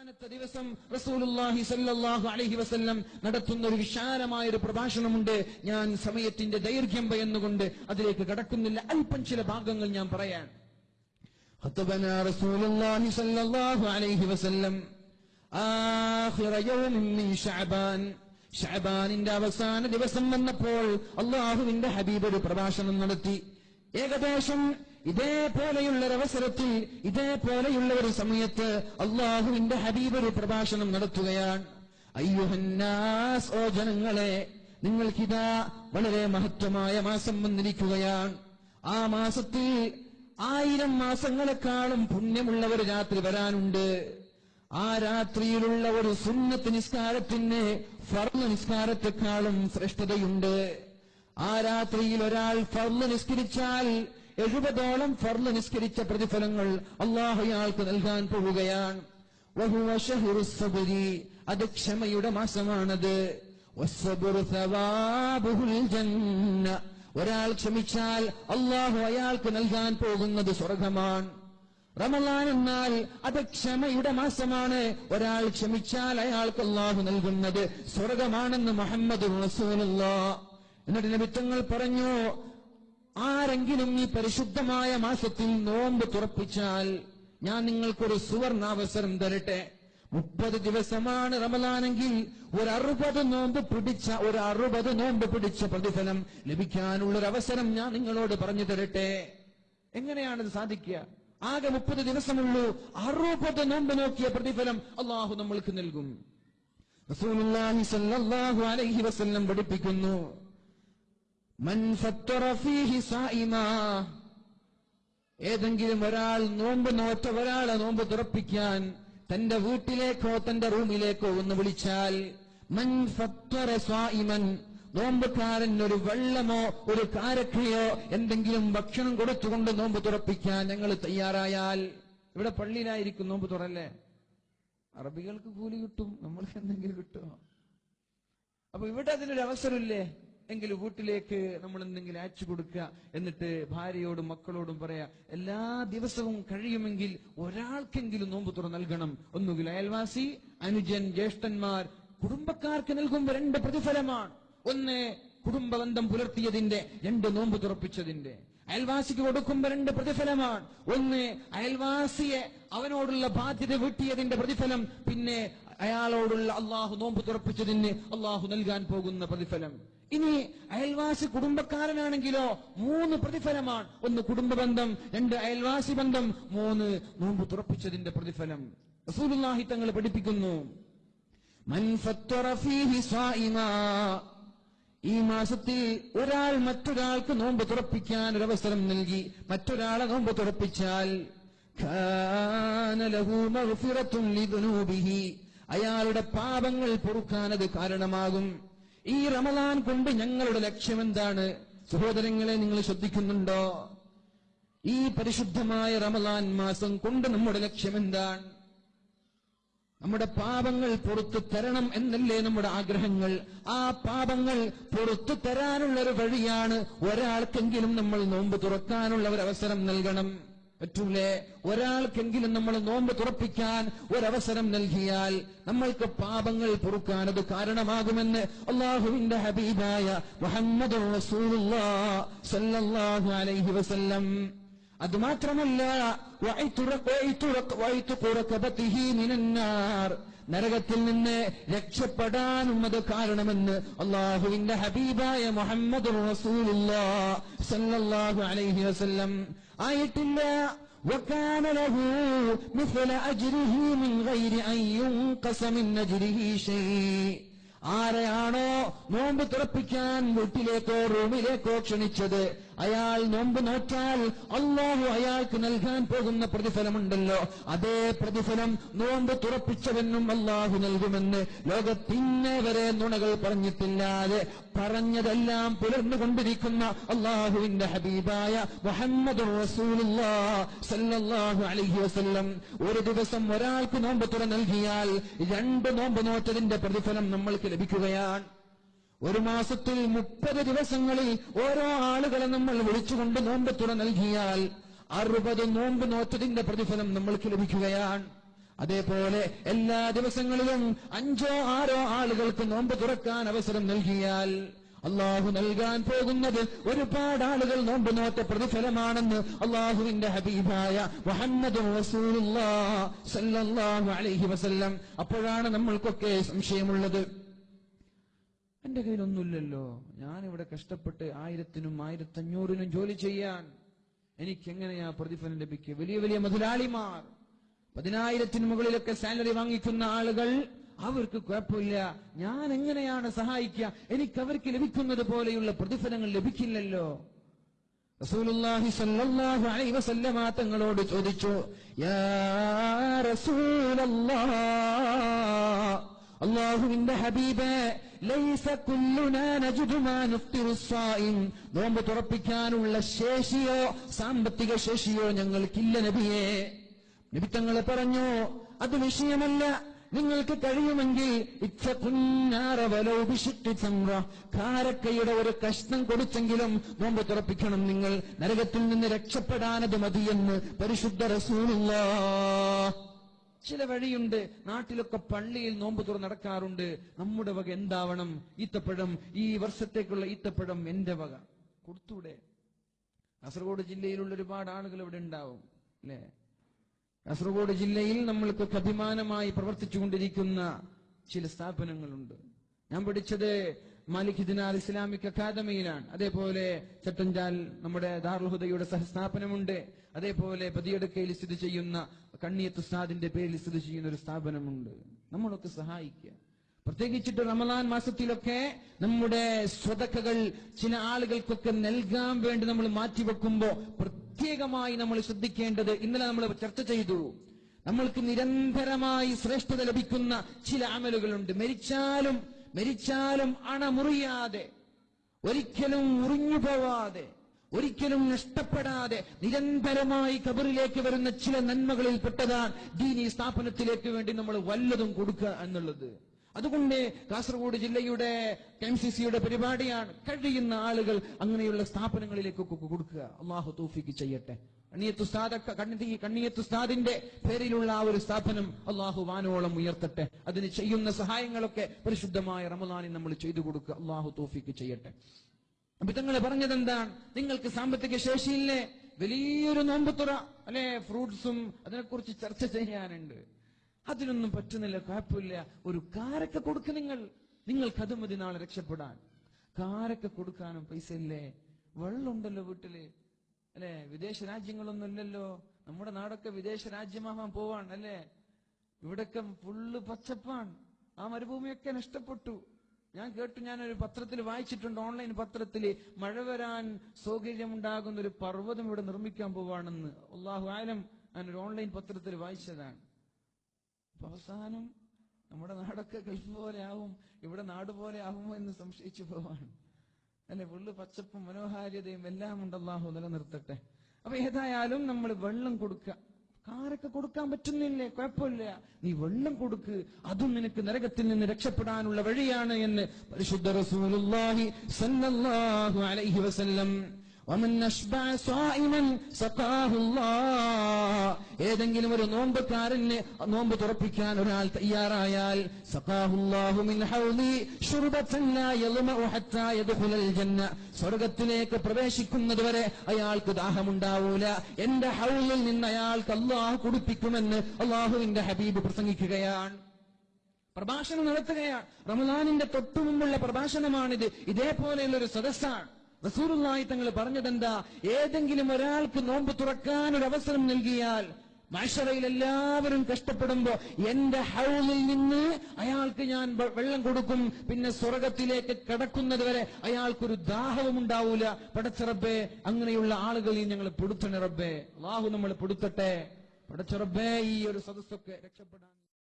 അവസാനത്തെ ദിവസം റസൂലുള്ളാഹി സ്വല്ലല്ലാഹു അലൈഹി വസല്ലം നടത്തുന്ന ഒരു വിശാലമായ ഒരു പ്രഭാഷണമുണ്ട്. ഞാൻ സമയത്തിന്റെ ദൈർഘ്യം ഭയന്നുകൊണ്ട് അതിലേക്ക് കടക്കുന്നില്ല. അല്പം ചില ഭാഗങ്ങൾ ഞാൻ പറയാൻ. ഖതബനാ റസൂലുള്ളാഹി സ്വല്ലല്ലാഹു അലൈഹി വസല്ലം ആഖിറ യൗമിൻ മിൻ ശഅബാൻ. ശഅബാനിന്റെ അവസാന ദിവസം വന്നപ്പോൾ അല്ലാഹുവിന്റെ ഹബീബ് ഒരു പ്രഭാഷണം നടത്തി. ഏകദേശം ഇതേപോലെയുള്ള ഒരവസരത്തിൽ, ഇതേപോലെയുള്ള ഒരു സമയത്ത് അല്ലാഹുവിന്റെ ഹബീബ് ഒരു പ്രഭാഷണം നടത്തുകയാണ്. അയ്യുഹന്നാസ്, ഓ ജനങ്ങളെ, നിങ്ങൾക്കിതാ വളരെ മഹത്വമായ മാസം വന്നിരിക്കുകയാണ്. ആ മാസത്തിൽ 1000 മാസങ്ങളെക്കാളും പുണ്യമുള്ള ഒരു രാത്രി വരാനുണ്ട്. ആ രാത്രിയിലുള്ള ഒരു സുന്നത്ത് നിസ്കാരത്തിന് ഫർള് നിസ്കാരത്തെക്കാളും ശ്രേഷ്ഠതയുണ്ട്. ആ രാത്രിയിൽ ഒരാൾ ഫർള് നിസ്കരിച്ചാൽ 70ഓളം ഫർള് നിസ്കരിച്ച പ്രതിഫലങ്ങൾ അല്ലാഹു അയാൾക്ക് നൽകാൻ പോവുകയാണ്. വഹുവ ശഹ്റുസ് സബ്രി, അത് ക്ഷമയുടെ മാസമാണത്. വസ്സബ്റു സവാബുൽ ജന്ന, ഒരാൾ ക്ഷമിച്ചാൽ അല്ലാഹു അയാൾക്ക് നൽകാൻ പോകുന്നത് സ്വർഗ്ഗമാണ്. റമളാൻ എന്നാൽ അത് ക്ഷമയുടെ മാസമാണ്. ഒരാൾ ക്ഷമിച്ചാൽ അയാൾക്ക് അല്ലാഹു നൽകുന്നത് സ്വർഗ്ഗമാണെന്ന് മുഹമ്മദ് റസൂലുള്ളാഹ്. എന്നിട്ട് നബി തങ്ങൾ പറഞ്ഞു, ആരെങ്കിലും ഈ പരിശുദ്ധമായ മാസത്തിൽ നോമ്പ് തുറപ്പിച്ചാൽ ഞാൻ നിങ്ങൾക്കൊരു സുവർണാവസരം തരട്ടെ. 30 ദിവസമാണ് റമളാനെങ്കിൽ ഒരു 60 നോമ്പ് പിടിച്ച പ്രതിഫലം ലഭിക്കാനുള്ളൊരവസരം ഞാൻ നിങ്ങളോട് പറഞ്ഞു തരട്ടെ. എങ്ങനെയാണത് സാധിക്കുക? ആകെ 30 ദിവസമുള്ളൂ. 60 നോമ്പ് നോക്കിയ പ്രതിഫലം അല്ലാഹു നമ്മൾക്ക് നൽകും. റസൂലുള്ളാഹി സ്വല്ലല്ലാഹു അലൈഹി വസല്ലം പഠിപ്പിക്കുന്നു, മൻ ഫത്തറ ഫീഹി സായിമാ, ഏതെങ്കിലും ഒരാൾ നോമ്പ് നോറ്റ ഒരാളെ നോമ്പ് തുറപ്പിക്കാൻ തന്റെ വീട്ടിലേക്കോ തന്റെ റൂമിലേക്കോ ഒന്ന് വിളിച്ചാൽ, മൻ ഫത്തറ സായിമൻ, നോമ്പുകാരൻ ഒരു വെള്ളമോ ഒരു കാരക്കയോ എന്തെങ്കിലും ഭക്ഷണം കൊടുത്തുകൊണ്ട് നോമ്പ് തുറപ്പിക്കാൻ ഞങ്ങൾ തയ്യാറായാൽ, ഇവിടെ പള്ളിയിലായിരിക്കും നോമ്പ് തുറല്ലേ, അറബികൾക്ക് കൂലി കിട്ടും, നമ്മൾക്ക് എന്തെങ്കിലും കിട്ടുമോ? അപ്പൊ ഇവിടെ അതിനൊരു അവസരമില്ലേ? എങ്കിൽ വീട്ടിലേക്ക് നമ്മൾ എന്തെങ്കിലും അയച്ചു കൊടുക്കുക. എന്നിട്ട് ഭാര്യയോടും മക്കളോടും പറയാ, എല്ലാ ദിവസവും കഴിയുമെങ്കിൽ ഒരാൾക്കെങ്കിലും നോമ്പ് തുറ നൽകണം. ഒന്നുകിൽ അയൽവാസി, അനുജൻ, ജ്യേഷ്ഠന്മാർ, കുടുംബക്കാർക്ക് നൽകുമ്പോൾ 2 പ്രതിഫലമാണ്. ഒന്ന് കുടുംബബന്ധം പുലർത്തിയതിന്റെ, 2 നോമ്പ് തുറപ്പിച്ചതിന്റെ. അയൽവാസിക്ക് കൊടുക്കുമ്പോൾ 2 പ്രതിഫലമാണ്. ഒന്ന് അയൽവാസിയെ അവനോടുള്ള ബാധ്യത വീട്ടിയതിന്റെ പ്രതിഫലം, പിന്നെ അയാളോടുള്ള അള്ളാഹു നോമ്പ് തുറപ്പിച്ചതിന് അള്ളാഹു നൽകാൻ പോകുന്ന പ്രതിഫലം. ഇനി അയൽവാസി കുടുംബക്കാരനാണെങ്കിലോ 3 പ്രതിഫലമാണ്. 1 കുടുംബബന്ധം, 2 അയൽവാസി ബന്ധം, 3 നോമ്പ് തുറപ്പിച്ചതിന്റെ പ്രതിഫലം. റസൂലുള്ളാഹി തങ്ങൾ പഠിപ്പിക്കുന്നു, മൻ ഫത്തറ ഫീഹി സായിമാ, ഈ മാസത്തിൽ ഒരാൾ മറ്റൊരാൾക്ക് നോമ്പ് തുറപ്പിക്കാൻ ഒരവസരം നൽകി മറ്റൊരാളെ നോമ്പ് തുറപ്പിച്ചാൽ, കാന ലഹു മഗ്ഫിറത്തുൻ ലിദുനൂബിഹി, അയാളുടെ പാപങ്ങൾ പൊറുക്കാനത് കാരണമാകും. ഈ റമളാൻ കൊണ്ട് ഞങ്ങളുടെ ലക്ഷ്യം എന്താണ്? സഹോദരങ്ങളെ, നിങ്ങൾ ശ്രദ്ധിക്കുന്നുണ്ടോ? ഈ പരിശുദ്ധമായ റമളാൻ മാസം കൊണ്ട് നമ്മുടെ ലക്ഷ്യം എന്താണ്? നമ്മുടെ പാപങ്ങൾ പുറത്തു തരണം എന്നല്ലേ നമ്മുടെ ആഗ്രഹങ്ങൾ? ആ പാപങ്ങൾ പുറത്തു തരാനുള്ളൊരു വഴിയാണ് ഒരാൾക്കെങ്കിലും നമ്മൾ നോമ്പ് തുറക്കാനുള്ള ഒരു അവസരം നൽകണം. പറ്റൂലേ? ഒരാൾക്കെങ്കിലും നമ്മൾ നോമ്പ് തുറപ്പിക്കാൻ ഒരവസരം നൽകിയാൽ നമ്മൾക്ക് പാപങ്ങൾ പൊറുക്കാൻ അത് കാരണമാകുമെന്ന് അല്ലാഹുവിന്റെ ഹബീബായ മുഹമ്മദ് റസൂലുള്ളാഹി സ്വല്ലല്ലാഹു അലൈഹി വസല്ലം. അതുമാത്രമല്ല, നരകത്തിൽ നിന്ന് രക്ഷപ്പെടാനും അത് കാരണമെന്ന് അല്ലാഹുവിന്റെ ഹബീബായ മുഹമ്മദ് റസൂലുള്ളാഹി സ്വല്ലല്ലാഹു അലൈഹി വസല്ലം. ആയിട്ടില്ല, വകാന ലഹു മിസ്ല അജ്രിഹി മിൻ ഗൈരി അൻ യുൻഖസ മിൻ അജ്രിഹി ശൈ. ആരെയാണോ നോമ്പ് തുറപ്പിക്കാൻ വീട്ടിലേക്കോ റൂമിലേക്കോ ക്ഷണിച്ചത്, അയാൾ നോമ്പ് നോറ്റാൽ അല്ലാഹു അയാൾക്ക് നൽകാൻ പോകുന്ന പ്രതിഫലമുണ്ടല്ലോ, അതേ പ്രതിഫലം നോമ്പ് തുറപ്പിച്ചവനും അല്ലാഹു നൽകുമെന്ന് ലോകത്തിന്നെ വരെ നുണകൾ പറഞ്ഞിട്ടില്ലാതെ പറഞ്ഞതെല്ലാം പുലർന്നുകൊണ്ടിരിക്കുന്ന അല്ലാഹുവിന്റെ ഹബീബായ മുഹമ്മദ് റസൂലുള്ളാഹി സ്വല്ലല്ലാഹു അലൈഹി വസല്ലം. ഒരു ദിവസം ഒരാൾക്ക് നോമ്പ് തുറ നൽകിയാൽ 2 നോമ്പ് നോറ്റതിന്റെ പ്രതിഫലം നമ്മൾക്ക് ലഭിക്കുകയാണ്. ഒരു മാസത്തിൽ 30 ദിവസങ്ങളിൽ ഓരോ ആളുകളെ നമ്മൾ വിളിച്ചുകൊണ്ട് നോമ്പ് തുറ നൽകിയാൽ 60 നോമ്പ് നോറ്റതിന്റെ പ്രതിഫലം നമ്മൾക്ക് ലഭിക്കുകയാണ്. അതേപോലെ എല്ലാ ദിവസങ്ങളിലും 5-6 ആളുകൾക്ക് നോമ്പ് തുറക്കാൻ അവസരം നൽകിയാൽ അള്ളാഹു നൽകാൻ പോകുന്നത് ഒരുപാട് ആളുകൾ നോമ്പ് നോറ്റ പ്രതിഫലമാണെന്ന് അള്ളാഹുവിന്റെ ഹബീബായ മുഹമ്മദ് റസൂലുള്ളാഹി സ്വല്ലല്ലാഹു അലൈഹി വസല്ലം. അപ്പോഴാണ് നമ്മൾക്കൊക്കെ സംശയമുള്ളത്, എന്റെ കയ്യിലൊന്നുമില്ലല്ലോ, ഞാനിവിടെ കഷ്ടപ്പെട്ട് 1000-നും 1500-നും ജോലി ചെയ്യാൻ എനിക്കെങ്ങനെയാ പ്രതിഫലം ലഭിക്കുക? വലിയ വലിയ മുതലാളിമാർ 10,000-ന് മുകളിലൊക്കെ സാലറി വാങ്ങിക്കുന്ന ആളുകൾ, അവർക്ക് കുഴപ്പമില്ല, ഞാൻ എങ്ങനെയാണ് സഹായിക്കുക? എനിക്ക് അവർക്ക് ലഭിക്കുന്നത് പോലെയുള്ള പ്രതിഫലങ്ങൾ ലഭിക്കില്ലല്ലോ. റസൂലുള്ളാഹി സ്വല്ലല്ലാഹു അലൈഹി വസല്ലമ തങ്ങളോട് ചോദിച്ചു, യാ റസൂലല്ലാഹ്, അല്ലാഹുവിന്റെ ഹബീബേ, ലൈസ കുല്ലുനാ നജ്ദു മാ നുഫ്തിറു സ്വായിം, നോമ്പ് തുറപ്പിക്കാനുള്ള ശേഷിയോ സാമ്പത്തിക ശേഷിയോ ഞങ്ങൾക്കില്ല നബിയേ. നബി തങ്ങൾ പറഞ്ഞു, അത് വിഷയമല്ല, നിങ്ങൾക്ക് കഴിയുമെങ്കിൽ കാരക്കയുടെ ഒരു കഷ്ണം കൊടുത്തെങ്കിലും നോമ്പ് തുറപ്പിക്കണം, നിങ്ങൾ നരകത്തിൽ നിന്ന് രക്ഷപ്പെടാനത് മതിയെന്ന് പരിശുദ്ധ റസൂലുള്ളാഹി. ചില വഴിയുണ്ട്, നാട്ടിലൊക്കെ പള്ളിയിൽ നോമ്പ് തുറന്ന് നടക്കാറുണ്ട്. നമ്മുടെ വക എന്താവണം? ഈത്തപ്പഴം, ഈ വർഷത്തേക്കുള്ള ഈത്തപ്പഴം എന്റെ വക കൊടുത്തൂടെ? കാസർഗോഡ് ജില്ലയിലുള്ള ഒരുപാട് ആളുകൾ ഇവിടെ ഉണ്ടാവും അല്ലെ? കാസർഗോഡ് ജില്ലയിൽ നമ്മൾക്കൊക്കെ അഭിമാനമായി പ്രവർത്തിച്ചുകൊണ്ടിരിക്കുന്ന ചില സ്ഥാപനങ്ങളുണ്ട്. ഞാൻ പഠിച്ചത് മാലിക് ദിനാർ ഇസ്ലാമിക് അക്കാദമിയിലാണ്. അതേപോലെ ചട്ടഞ്ചാൽ നമ്മുടെ ദാറുൽ ഹുദയുടെ സഹസ്ഥാപനമുണ്ട്. അതേപോലെ പതിയടുക്കയിൽ സ്ഥിതി ചെയ്യുന്ന കണ്ണിയത്ത് ഉസ്താദിന്റെ പേരിൽ സ്ഥിതി ചെയ്യുന്ന ഒരു സ്ഥാപനമുണ്ട്. നമ്മളൊക്കെ സഹായിക്കുക. പ്രത്യേകിച്ചിട്ട് റമദാൻ മാസത്തിലൊക്കെ നമ്മുടെ സ്വതക്കകൾ ചില ആളുകൾക്കൊക്കെ നൽകാൻ വേണ്ടി നമ്മൾ മാറ്റിവെക്കുമ്പോ പ്രത്യേകമായി നമ്മൾ ശ്രദ്ധിക്കേണ്ടത്, ഇന്നലെ നമ്മൾ ചർച്ച ചെയ്തു, നമ്മൾക്ക് നിരന്തരമായി ശ്രേഷ്ഠത ലഭിക്കുന്ന ചില അമലുകളുണ്ട്. മരിച്ചാലും അണമുറിയാതെ, ഒരിക്കലും മുറിഞ്ഞു പോവാതെ, ഒരിക്കലും നഷ്ടപ്പെടാതെ നിരന്തരമായി ഖബറിലേക്ക് വരുന്ന ചില നന്മകളിൽ പെട്ടതാണ് ദീനീ സ്ഥാപനത്തിലേക്ക് വേണ്ടി നമ്മൾ വല്ലതും കൊടുക്കുക എന്നുള്ളത്. അതുകൊണ്ട് കാസർഗോഡ് ജില്ലയുടെ KMCCയുടെ പരിപാടിയാണ്, കഴിയുന്ന ആളുകൾ അങ്ങനെയുള്ള സ്ഥാപനങ്ങളിലേക്കൊക്കെ കൊടുക്കുക. അള്ളാഹു തൗഫീഖ് ചെയ്യട്ടെ. കണ്ണിയത്ത് ഉസ്താദിന്റെ പേരിലുള്ള ആ ഒരു സ്ഥാപനം അള്ളാഹു വാനോളം ഉയർത്തട്ടെ. അതിന് ചെയ്യുന്ന സഹായങ്ങളൊക്കെ പരിശുദ്ധമായ റമദാനിൽ നമ്മൾ ചെയ്തു കൊടുക്കുക. അള്ളാഹു തൗഫീഖ് ചെയ്യട്ടെ. അപ്പൊ തങ്ങൾ പറഞ്ഞത് എന്താണ്? നിങ്ങൾക്ക് സാമ്പത്തിക ശേഷിയില്ലേ? വലിയൊരു നോമ്പ് തുറ അല്ലെ, ഫ്രൂട്ട്സും അതിനെക്കുറിച്ച് ചർച്ച ചെയ്യാനുണ്ട്. അതിനൊന്നും പറ്റുന്നില്ല, കുഴപ്പമില്ല, ഒരു കാരക്ക കൊടുക്ക, നിങ്ങൾക്ക് അത് മതി നാളെ രക്ഷപ്പെടാൻ. കാരക്ക കൊടുക്കാനും പൈസ ഇല്ലേ? വെള്ളമുണ്ടല്ലോ വീട്ടില് അല്ലെ? വിദേശ രാജ്യങ്ങളൊന്നും ഇല്ലല്ലോ. നമ്മുടെ നാടൊക്കെ വിദേശ രാജ്യമാവാൻ പോവാണ് അല്ലെ? ഇവിടൊക്കെ ഫുള്ള് പച്ചപ്പാണ്. ആ മരുഭൂമിയൊക്കെ നഷ്ടപ്പെട്ടു. ഞാൻ കേട്ടു, ഞാനൊരു പത്രത്തിൽ വായിച്ചിട്ടുണ്ട്, ഓൺലൈൻ പത്രത്തില്, മഴ വരാൻ സൗകര്യമുണ്ടാകുന്ന ഒരു പർവ്വതം ഇവിടെ നിർമ്മിക്കാൻ പോവാണെന്ന്. അല്ലാഹു ആലം, ഞാനൊരു ഓൺലൈൻ പത്രത്തിൽ വായിച്ചതാണ്. അവസാനം നമ്മുടെ നാടൊക്കെ ഗൾഫ് പോലെ ആവും, ഇവിടെ നാട് പോലെ ആവുമോ എന്ന് സംശയിച്ചു പോവാണ് അല്ലെ? ഫുള്ള് പച്ചപ്പും മനോഹാരിതയും എല്ലാം ഉണ്ട്. അല്ലാഹു നിലനിർത്തട്ടെ. അപ്പൊ ഏതായാലും നമ്മൾ വെള്ളം കൊടുക്കുക. കാരൊക്കെ കൊടുക്കാൻ പറ്റുന്നില്ലേ? കുഴപ്പമില്ല, നീ വെള്ളം കൊടുക്ക്, അതും നിനക്ക് നരകത്തിൽ നിന്ന് രക്ഷപ്പെടാനുള്ള വഴിയാണ് എന്ന് പരിശുദ്ധ റസൂലുള്ളാഹി സ്വല്ലല്ലാഹു അലൈഹി വസല്ലം. ഏതെങ്കിലും ഒരു നോമ്പുകാരന് നോമ്പ് തുറപ്പിക്കാൻ ഒരാൾ തയ്യാറായാൽ, സ്വർഗത്തിലേക്ക് പ്രവേശിക്കുന്നതുവരെ അയാൾക്ക് ദാഹമുണ്ടാവൂല. എന്റെ ഹൗലിൽ നിന്ന് അയാൾക്ക് അള്ളാഹു കുടിപ്പിക്കുമെന്ന് അള്ളാഹുവിന്റെ ഹബീബ് പ്രസംഗിക്കുകയാണ്, പ്രഭാഷണം നടത്തുകയാണ്. റമദാനിന്റെ തൊട്ടു മുമ്പുള്ള പ്രഭാഷണമാണിത്. ഇതേപോലെയുള്ള ഒരു സദസ്സാണ്. റസൂലുള്ളാഹി തങ്ങൾ പറഞ്ഞതെന്താ? ഏതെങ്കിലും ഒരാൾക്ക് നോമ്പ് തുറക്കാൻ ഒരു അവസരം നൽകിയാൽ, മഹ്ശറയിൽ എല്ലാവരും കഷ്ടപ്പെടുമ്പോ എന്റെ ഹൗലിൽ നിന്ന് അയാൾക്ക് ഞാൻ വെള്ളം കൊടുക്കും. പിന്നെ സ്വർഗത്തിലേക്ക് കടക്കുന്നത് വരെ അയാൾക്കൊരു ദാഹവും ഉണ്ടാവൂല. പടച്ച റബ്ബേ, അങ്ങനെയുള്ള ആളുകളിൽ ഞങ്ങൾ പെടുത്തണേ റബ്ബേ. അല്ലാഹു നമ്മൾ പെടുത്തട്ടെ. പടച്ച റബ്ബേ, ഈ ഒരു സദസ്സൊക്കെ രക്ഷപ്പെടാൻ